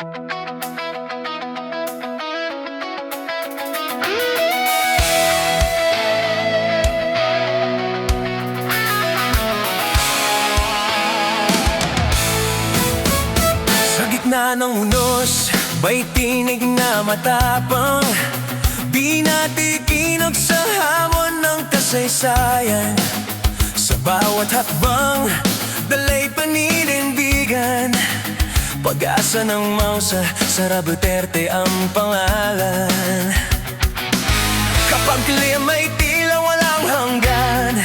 Sa gitna ng unos, may tinig na matapang, pinatikinog sa hamon ng kasaysayan. Sa bawat hakbang, dalay paninindigan, pag-asa ng Mausa, Sara Duterte ang pangalan. Kapag liam ay tila walang hanggan,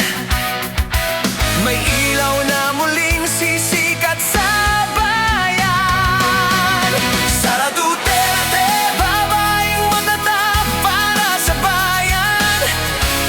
may ilaw na muling sisikat sa bayan. Sara Duterte, babaeng matatag para sa bayan,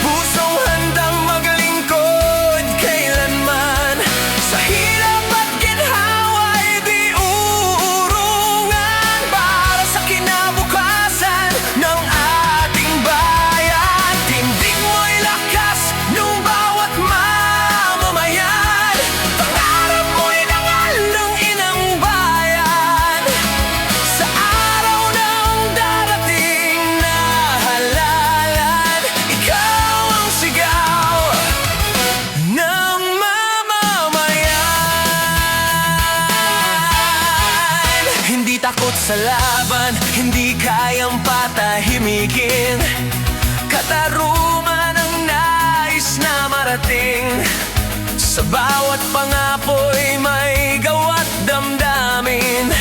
pusong handang maglingkod kailanman. Sa hirap at ginhawa'y di uurungan, para sa kinabukasan ng ating bayan. Tindig mo'y lakas nung bawat mamamayan, pangarap mo'y dangal ng inang bayan. Sa araw ng darating na halalan, ikaw ang sigaw ng mamamayan. Hindi takot sa laban, hindi kayang patahimikin, katarungan ang nais na marating. Sa bawat pangapo'y may gawa't damdamin,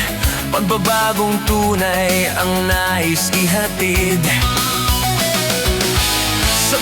pagbabagong tunay ang nais ihatid. Sa